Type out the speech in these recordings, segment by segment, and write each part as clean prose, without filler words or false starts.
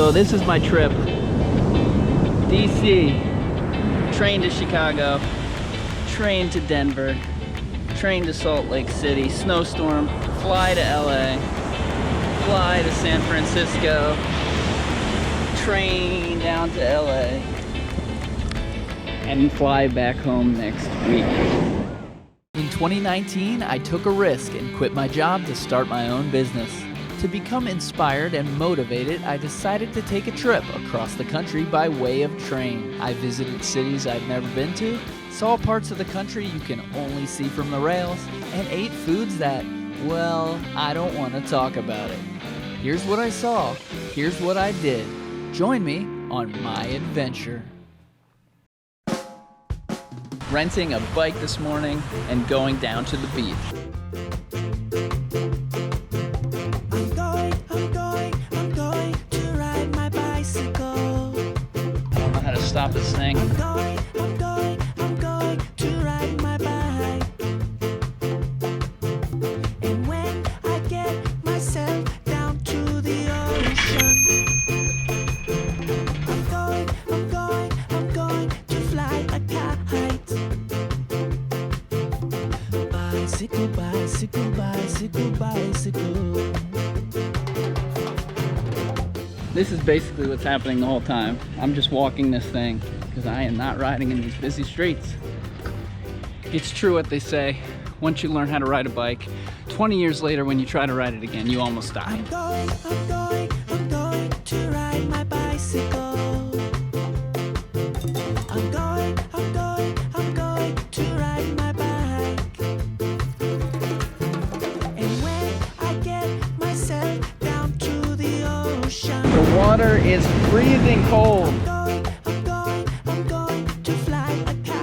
So this is my trip. DC, train to Chicago, train to Denver, train to Salt Lake City, snowstorm, fly to LA, fly to San Francisco, train down to LA, and fly back home next week. In 2019, I took a risk and quit my job to start my own business. To become inspired and motivated, I decided to take a trip across the country by way of train. I visited cities I'd never been to, saw parts of the country you can only see from the rails, and ate foods that, well, I don't want to talk about it. Here's what I saw, here's what I did. Join me on my adventure. Renting a bike this morning and going down to the beach. Stop this thing. I'm going to ride my bike. And when I get myself down to the ocean, I'm going to fly a kite. Bicycle, bicycle, bicycle, bicycle. This is basically what's happening the whole time. I'm just walking this thing because I am not riding in these busy streets. It's true what they say. Once you learn how to ride a bike, 20 years later when you try to ride it again, you almost die. I'm going to ride my bicycle. I'm going to ride my bike. And when I get myself down to the ocean, the water is freezing cold. I'm going to fly a kite.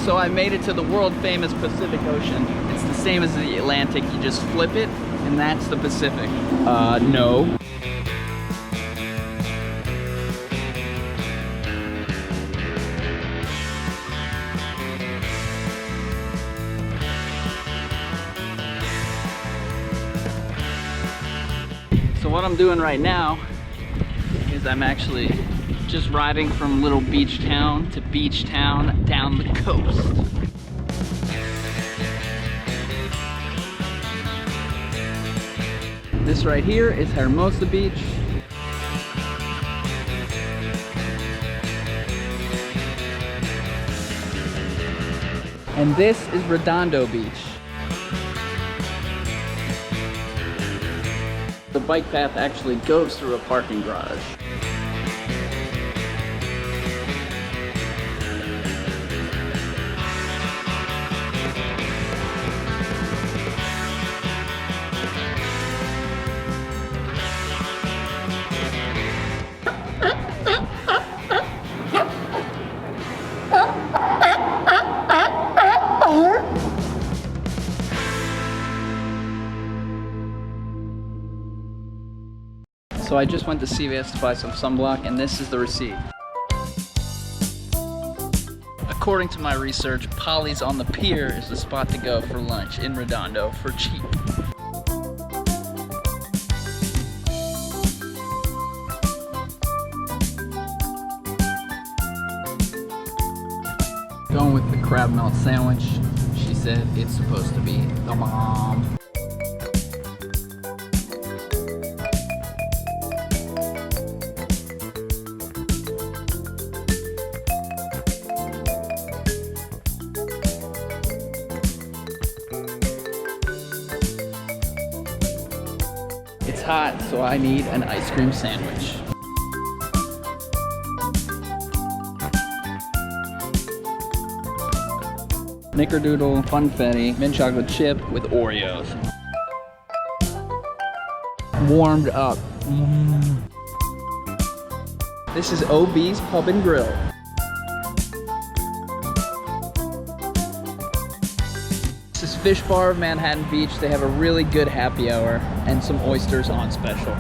So I made it to the world famous Pacific Ocean. It's the same as the Atlantic, you just flip it, and that's the Pacific. No. So what I'm doing right now is I'm actually just riding from little beach town to beach town down the coast. This right here is Hermosa Beach. And this is Redondo Beach. The bike path actually goes through a parking garage. So I just went to CVS to buy some sunblock, and this is the receipt. According to my research, Polly's On The Pier is the spot to go for lunch in Redondo for cheap. Going with the crab melt sandwich. She said it's supposed to be the bomb. It's hot, so I need an ice cream sandwich. Snickerdoodle, funfetti, mint chocolate chip with Oreos. warmed up. This is OB's Pub and Grill. This is Fishbar of Manhattan Beach. They have a really good happy hour and some oysters on special.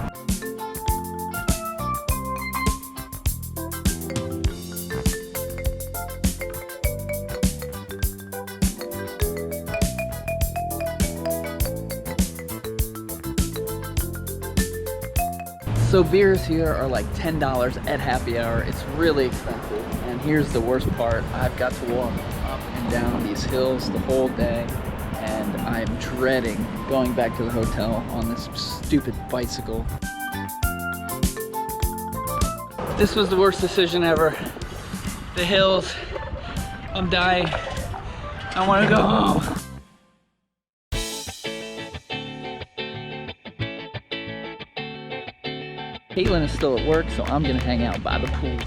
So beers here are like $10 at happy hour. It's really expensive. And here's the worst part. I've got to walk up and down these hills the whole day, and I'm dreading going back to the hotel on this stupid bicycle. This was the worst decision ever. The hills, I'm dying. I want to go home. Caitlin is still at work, so I'm gonna hang out by the pool.